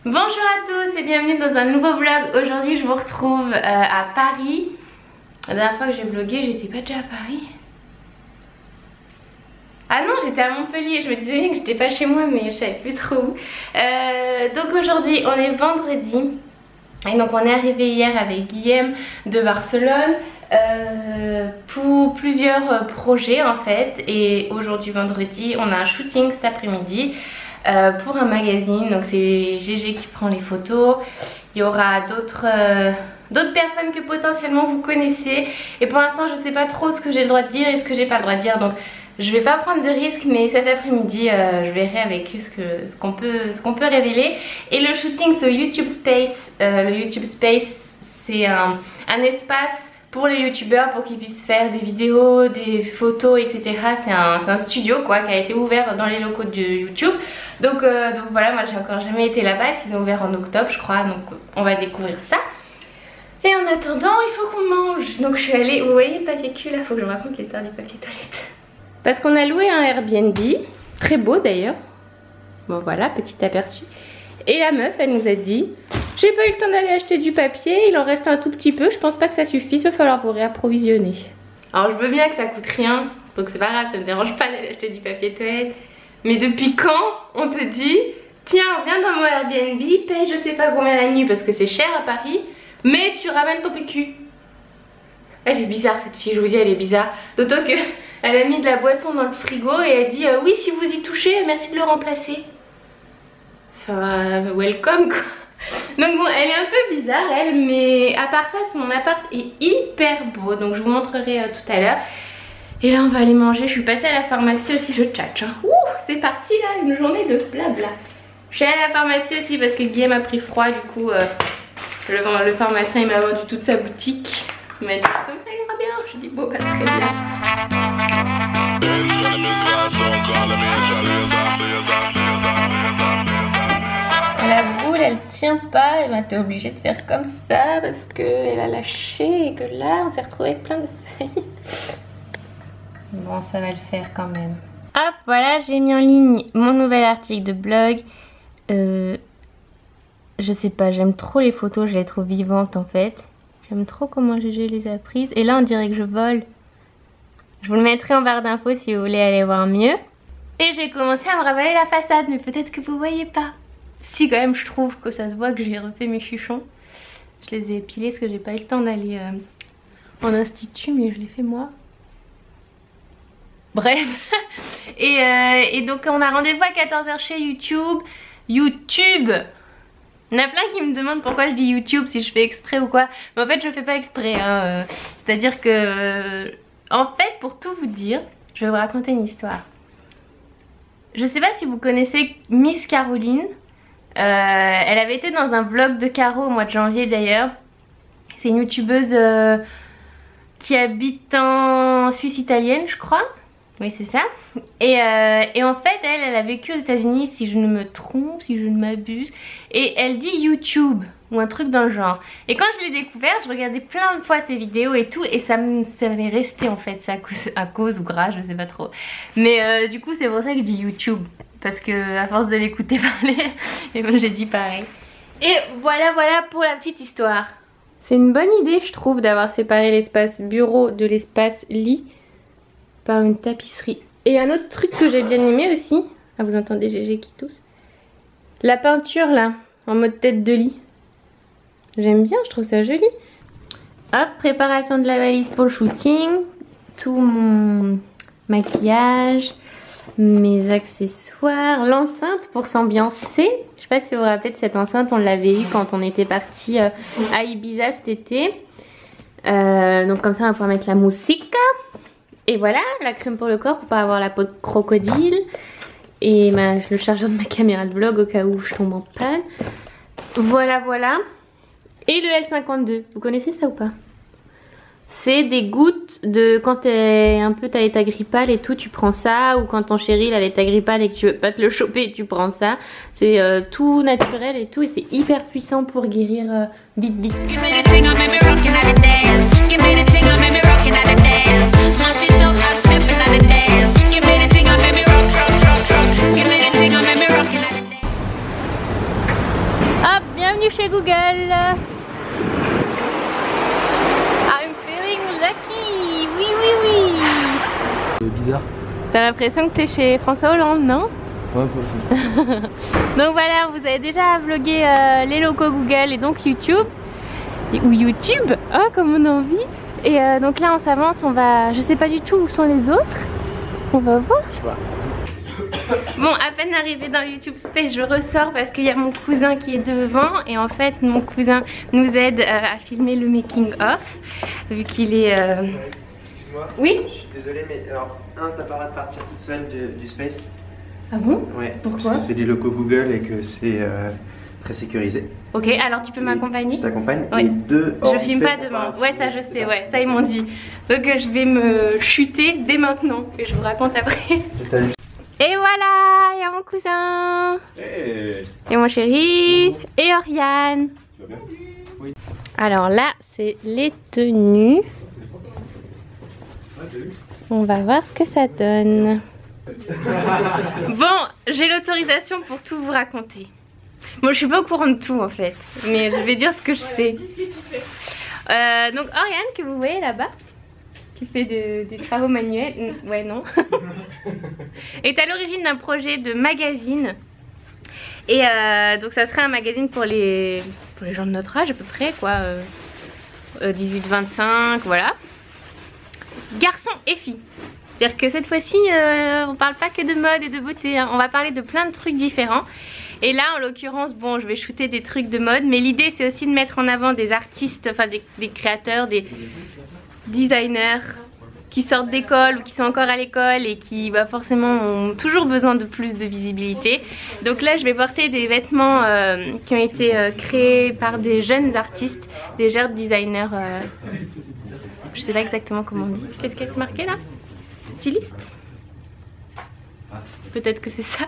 Bonjour à tous et bienvenue dans un nouveau vlog. Aujourd'hui je vous retrouve à Paris. La dernière fois que j'ai vlogué, j'étais pas déjà à Paris? Ah non, j'étais à Montpellier, je me disais bien que j'étais pas chez moi mais je savais plus trop où. Donc aujourd'hui on est vendredi. Et donc on est arrivé hier avec Guillaume de Barcelone pour plusieurs projets en fait. Et aujourd'hui vendredi on a un shooting cet après-midi pour un magazine. Donc c'est GG qui prend les photos. Il y aura d'autres personnes que potentiellement vous connaissez. Et pour l'instant je sais pas trop ce que j'ai le droit de dire et ce que j'ai pas le droit de dire. Donc je vais pas prendre de risques, mais cet après-midi je verrai avec eux ce qu'on peut révéler. Et le shooting c'est au YouTube Space. Le YouTube Space c'est un espace pour les youtubeurs pour qu'ils puissent faire des vidéos, des photos, etc. C'est un studio quoi qui a été ouvert dans les locaux de YouTube. Donc voilà, moi j'ai encore jamais été là-bas parce qu'ils ont ouvert en octobre je crois. Donc on va découvrir ça. Et en attendant il faut qu'on mange. Donc je suis allée, vous voyez le papier cul là, faut que je vous raconte l'histoire du papier toilette. Parce qu'on a loué un Airbnb, très beau d'ailleurs. Bon voilà, petit aperçu. Et la meuf elle nous a dit: j'ai pas eu le temps d'aller acheter du papier, il en reste un tout petit peu, je pense pas que ça suffise, il va falloir vous réapprovisionner. Alors je veux bien que ça coûte rien, donc c'est pas grave, ça me dérange pas d'aller acheter du papier toilette. Mais depuis quand on te dit: tiens viens dans mon Airbnb, paye je sais pas combien la nuit parce que c'est cher à Paris, mais tu ramènes ton PQ. Elle est bizarre cette fille, je vous dis, elle est bizarre. D'autant que elle a mis de la boisson dans le frigo et elle dit oui si vous y touchez, merci de le remplacer. Enfin welcome quoi. Donc bon, elle est un peu bizarre elle, mais à part ça mon appart est hyper beau. Donc je vous montrerai tout à l'heure. Et là on va aller manger, je suis passée à la pharmacie aussi, je tchatche hein. Ouh, c'est parti là, une journée de blabla. Je suis allée à la pharmacie aussi parce que Guillaume a pris froid, du coup le pharmacien il m'a vendu toute sa boutique. Il m'a dit comme ça ira bien, je dis bon bah très bien. La boule elle tient pas, et ben t'es obligée de faire comme ça parce qu'elle a lâché et que là on s'est retrouvé avec plein de feuilles. Bon ça va le faire quand même. Hop voilà, j'ai mis en ligne mon nouvel article de blog. Je sais pas, j'aime trop les photos, je les trouve vivantes en fait. J'aime trop comment GG les a prises. Et là on dirait que je vole. Je vous le mettrai en barre d'infos si vous voulez aller voir mieux. Et j'ai commencé à me ravaler la façade, mais peut-être que vous voyez pas. Si quand même je trouve que ça se voit que j'ai refait mes chichons. Je les ai épilés parce que j'ai pas eu le temps d'aller en institut, mais je l'ai fait moi. Bref. et donc on a rendez-vous à 14 h chez YouTube. YouTube. Il y en a plein qui me demandent pourquoi je dis YouTube, si je fais exprès ou quoi. Mais en fait je fais pas exprès hein. C'est-à-dire que en fait pour tout vous dire, je vais vous raconter une histoire. Je sais pas si vous connaissez Miss Caroline. Elle avait été dans un vlog de Caro au mois de janvier d'ailleurs. C'est une youtubeuse qui habite en Suisse italienne je crois. Oui c'est ça. Et en fait elle a vécu aux États-Unis si je ne me trompe, si je ne m'abuse. Et elle dit YouTube ou un truc dans le genre. Et quand je l'ai découverte, je regardais plein de fois ses vidéos et tout. Et ça m'est resté en fait, ça à cause ou grâce, je sais pas trop. Mais du coup c'est pour ça que je dis YouTube. Parce que à force de l'écouter parler, et moi j'ai dit pareil. Et voilà pour la petite histoire. C'est une bonne idée je trouve d'avoir séparé l'espace bureau de l'espace lit par une tapisserie. Et un autre truc que j'ai bien aimé aussi, ah vous entendez GG qui tousse, la peinture là, en mode tête de lit. J'aime bien, je trouve ça joli. Hop, préparation de la valise pour le shooting, tout mon maquillage, mes accessoires, l'enceinte pour s'ambiancer. Je sais pas si vous vous rappelez de cette enceinte, on l'avait eu quand on était parti à Ibiza cet été. Donc comme ça on va pouvoir mettre la musique. Et voilà, la crème pour le corps pour pas avoir la peau de crocodile. Et le chargeur de ma caméra de vlog au cas où je tombe en panne. Voilà. Et le L52, vous connaissez ça ou pas? C'est des gouttes de quand t'es un peu t'as l'état grippal et tout, tu prends ça. Ou quand ton chéri il a l'état grippal et que tu veux pas te le choper, tu prends ça. C'est tout naturel et tout et c'est hyper puissant pour guérir vite. Bienvenue chez Google. I'm feeling lucky. Oui, oui, oui. C'est bizarre. T'as l'impression que t'es chez François Hollande, non? Ouais, possible. Donc voilà, vous avez déjà vlogué les locaux Google et donc YouTube. Ou YouTube, hein, comme on a envie. Et donc là on s'avance, on va... Je sais pas du tout où sont les autres. On va voir. Je vois. Bon, à peine arrivé dans le YouTube Space, je ressors parce qu'il y a mon cousin qui est devant. Et en fait, mon cousin nous aide à filmer le making of. Vu qu'il est... Excuse-moi. Oui? Je suis désolé, mais alors, t'as pas le droit de partir toute seule du Space. Ah bon? Ouais. Pourquoi? Parce que c'est les locaux Google et que c'est très sécurisé. Ok, alors tu peux m'accompagner? Je t'accompagne. Oui. Et deux hors Je du filme Space, pas t'as demain. Ouais, ça je sais, ouais, ça ils m'ont dit. Donc je vais me chuter dès maintenant et je vous raconte après. Et voilà, il y a mon cousin. Hey. Et mon chéri. Et Oriane. Tu vas bien? Oui. Alors là, c'est les tenues. On va voir ce que ça donne. Bon, j'ai l'autorisation pour tout vous raconter. Moi, je suis pas au courant de tout en fait, mais je vais dire ce que je sais. Donc Oriane, que vous voyez là-bas, qui fait des travaux manuels, ouais non, est à l'origine d'un projet de magazine. Et donc ça serait un magazine pour les gens de notre âge à peu près, quoi, 18-25, voilà. Garçons et filles. C'est-à-dire que cette fois-ci, on parle pas que de mode et de beauté, hein. On va parler de plein de trucs différents. Et là, en l'occurrence, bon, je vais shooter des trucs de mode, mais l'idée c'est aussi de mettre en avant des artistes, enfin des créateurs, des designers qui sortent d'école ou qui sont encore à l'école et qui forcément ont toujours besoin de plus de visibilité. Donc là, je vais porter des vêtements qui ont été créés par des jeunes artistes, des jeunes designers. Je sais pas exactement comment on dit. Qu'est-ce qu'elle se marquait là? Styliste? Peut-être que c'est ça.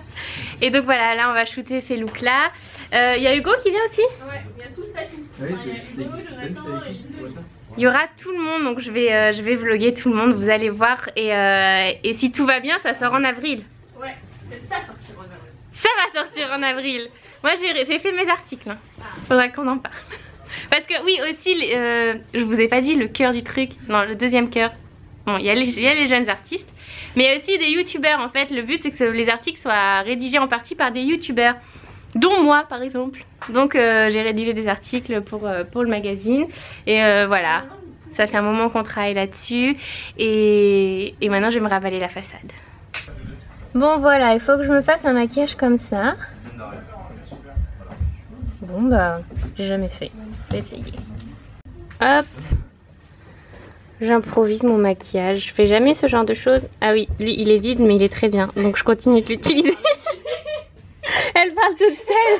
Et donc voilà, là on va shooter ces looks là. Il y a Hugo qui vient aussi? Ouais, il y a tout le patou. Il y aura tout le monde, donc je vais vlogger tout le monde, vous allez voir. Et si tout va bien, ça sort en avril. Ouais, c'est ça sortir en avril. Ça va sortir en avril. Moi j'ai fait mes articles, hein. Faudra qu'on en parle. Parce que oui aussi, je vous ai pas dit le cœur du truc, non le deuxième cœur. Bon, il y a les jeunes artistes, mais il y a aussi des youtubeurs en fait. Le but c'est que les articles soient rédigés en partie par des youtubeurs, dont moi par exemple. Donc j'ai rédigé des articles pour le magazine. Et voilà, ça fait un moment qu'on travaille là-dessus. Et maintenant je vais me ravaler la façade. Bon voilà, il faut que je me fasse un maquillage comme ça. Bon bah, j'ai jamais fait. Je vais essayer. Hop. J'improvise mon maquillage. Je fais jamais ce genre de choses. Ah oui, lui il est vide mais il est très bien. Donc je continue de l'utiliser. Elle parle toute seule.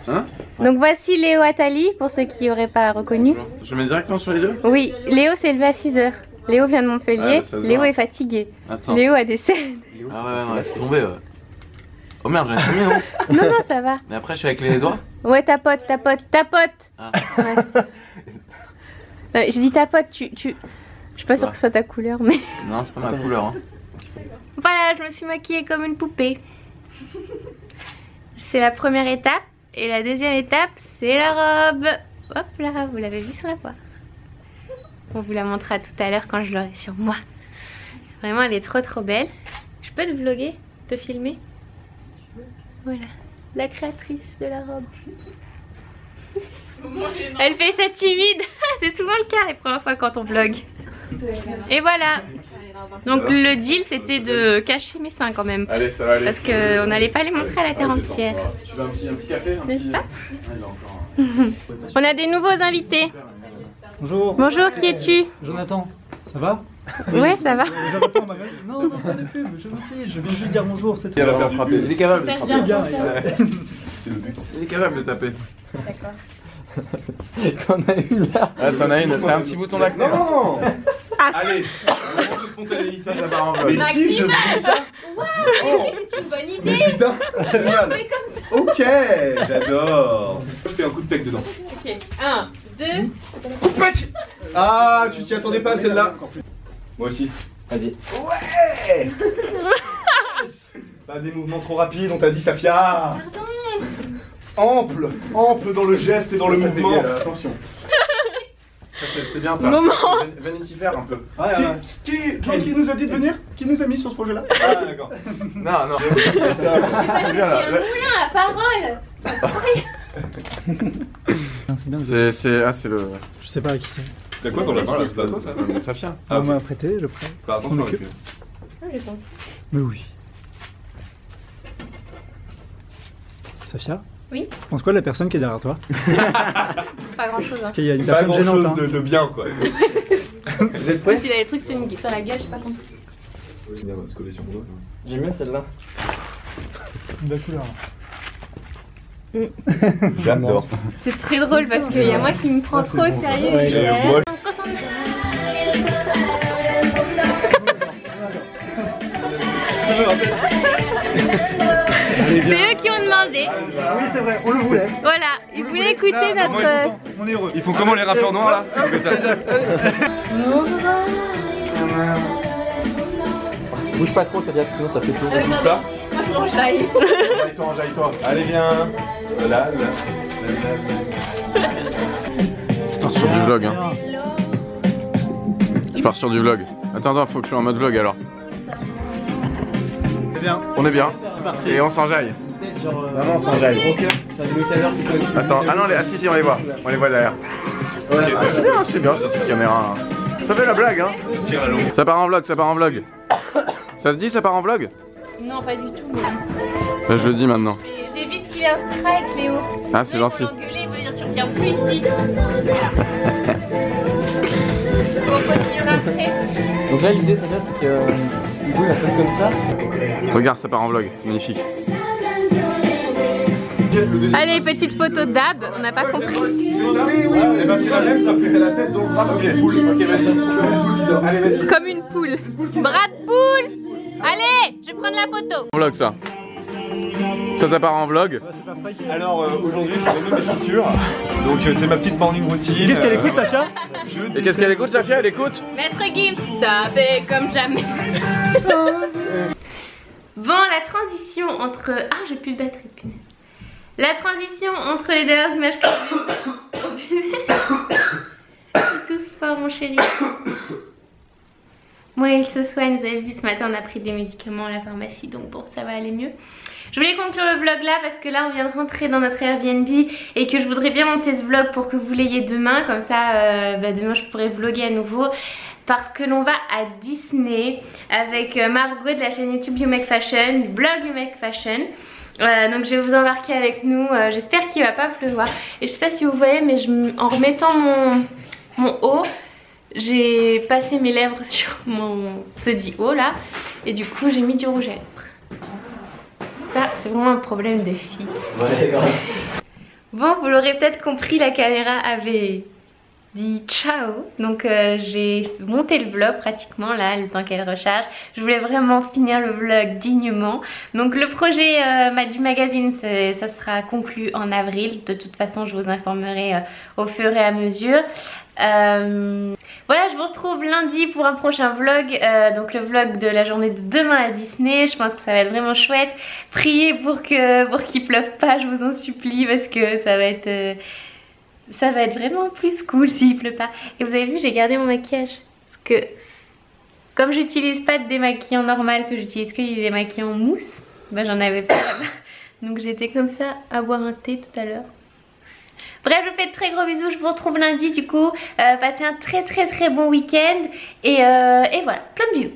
Hein? Donc voici Léo Attali pour ceux qui n'auraient pas reconnu. Je mets directement sur les yeux? Oui, Léo s'est levé à 6 h. Léo vient de Montpellier. Ouais, Léo est fatigué. Attends. Léo a des scènes. Ah ouais, non, je suis tombé. Ouais. Oh merde, j'en ai tombé, non? Non, non, ça va. Mais après, je suis avec les doigts? Ouais, tapote. Ah. Ouais. Je dis tapote, je suis pas sûre que ce soit ta couleur, mais... Non, c'est pas ma couleur. Hein. Voilà, je me suis maquillée comme une poupée. C'est la première étape. Et la deuxième étape, c'est la robe. Hop là, vous l'avez vu sur la voie. On vous la montrera tout à l'heure quand je l'aurai sur moi. Vraiment, elle est trop belle. Je peux te vlogger, te filmer? Voilà, la créatrice de la robe. Elle fait ça timide. C'est souvent le cas les premières fois quand on vlog. Et voilà. Donc le deal c'était de cacher mes seins quand même. Allez, ça va aller. Parce qu'on n'allait pas les montrer à la terre entière. Tu veux un petit café? N'est-ce pas? Ah, il est encore... On a des nouveaux invités. Bonjour. Bonjour, qui es-tu? Jonathan, ça va? Ouais, ça va. Je réponds à ma gueule. Non, non, pas de pub, je m'en fiche, je viens juste dire bonjour, c'est tout. Il va faire frapper. Il est capable de Super frapper. bien. C'est le but. Il est capable de taper. D'accord. T'en as une là? Ah, t'en as une. T'as un petit bouton d'acné. Non. Allez, on va se spontanéiser ça part en vlog. Mais si, je fais ça. Waouh, c'est une bonne idée. Mais putain, génial. On fait comme ça. Ok, j'adore. Je fais un coup de pec dedans. Ok, 1, 2. Pec. Ah, tu t'y attendais pas celle-là. Moi aussi. Vas-y. Ouais. Pas des mouvements trop rapides, on t'a dit Safia. Pardon. ample dans le geste et dans le mouvement. Attention. C'est bien ça. Moment. Vanity Fair un peu. John qui nous a dit de venir? Qui nous a mis sur ce projet-là? Ah d'accord. Non. C'est un moulin à parole. C'est le. Je sais pas à qui c'est. T'as quoi dans la main là? C'est pas à toi ça? Safia. Ah, moi prêté, je prête. Fais attention avec lui. Mais oui. Safia? Oui. Tu penses quoi de la personne qui est derrière toi? Pas grand chose. Hein. Parce qu'il y a une Pas personne grand gênante. chose Hein. de bien quoi. Vous êtes prêts? S'il a des trucs sur la gueule, j'ai pas compris. J'aime bien celle-là. De la couleur. J'adore. C'est très drôle parce qu'il y a moi qui me prends trop au sérieux. Ouais, et moi, c'est eux qui ont demandé. Oui, c'est vrai, on le voulait. Voilà, ils voulaient écouter notre. On est heureux. Ils font comment les rappeurs noirs là? Bouge pas trop, ça vient, sinon ça fait tout. Moi je m'enjaille. Enjaille-toi. Allez viens. Là. Je pars sur du vlog hein. Je pars sur du vlog. Attends, faut que je sois en mode vlog alors. C'est bien. On est bien. C'est parti. Et on s'enjaille. Non, on s'enjaille. Attends, ah non, si, on les voit. On les voit derrière. Ah, c'est bien cette caméra. Ça fait la blague hein. Ça part en vlog. Ça se dit, ça part en vlog? Non, pas du tout. Mais... Bah, je le dis maintenant. J'évite qu'il ait un strike, Léo. Ah, c'est gentil. Il veut dire tu reviens plus ici. On continuera après. Donc là l'idée c'est que Hugo il va faire comme ça. Regarde, ça part en vlog, c'est magnifique. Allez, petite photo d'Ab, on n'a pas compris. Oui. Et bah c'est la même, sauf que t'as la tête dans le bras. Ok, poule. Ok, vas-y. Allez, vas-y. Comme une poule. Bras de poule. Allez, je vais prendre la photo. En vlog ça. Ça part en vlog. Alors aujourd'hui je remets mes chaussures. Donc c'est ma petite morning routine. Qu'est-ce qu'elle écoute, Safia? Et qu'est-ce qu'elle écoute, Safia? Elle écoute? Maître Gims, ça fait comme jamais. Bon, la transition entre... Ah, j'ai plus de batterie, punaise. La transition entre les dernières images que j'ai C'est tout sport, mon chéri. Moi, il se soigne. Vous avez vu, ce matin, on a pris des médicaments à la pharmacie. Donc bon, ça va aller mieux. Je voulais conclure le vlog là parce que là on vient de rentrer dans notre Airbnb et que je voudrais bien monter ce vlog pour que vous l'ayez demain. Comme ça, demain je pourrai vlogger à nouveau. Parce que l'on va à Disney avec Margot de la chaîne YouTube You Make Fashion, du blog You Make Fashion. Donc je vais vous embarquer avec nous. J'espère qu'il va pas pleuvoir. Et je sais pas si vous voyez, mais en remettant mon haut, j'ai passé mes lèvres sur ce dit haut là. Et du coup j'ai mis du rouge à lèvres. Ça c'est vraiment un problème de fille. Ouais, grave. Bon, vous l'aurez peut-être compris, la caméra avait dit ciao. Donc j'ai monté le vlog pratiquement là, le temps qu'elle recharge. Je voulais vraiment finir le vlog dignement. Donc le projet du magazine, ça sera conclu en avril. De toute façon, je vous informerai au fur et à mesure. Voilà, je vous retrouve lundi pour un prochain vlog, donc le vlog de la journée de demain à Disney. Je pense que ça va être vraiment chouette. Priez pour qu'il pleuve pas, je vous en supplie, parce que ça va être vraiment plus cool s'il pleut pas. Et vous avez vu, j'ai gardé mon maquillage parce que comme j'utilise pas de démaquillant normal, que j'utilise que des démaquillants mousse, ben j'en avais pas là-bas. Donc j'étais comme ça à boire un thé tout à l'heure. Bref, je vous fais de très gros bisous, je vous retrouve lundi du coup. Passez un très bon week-end et voilà, plein de bisous.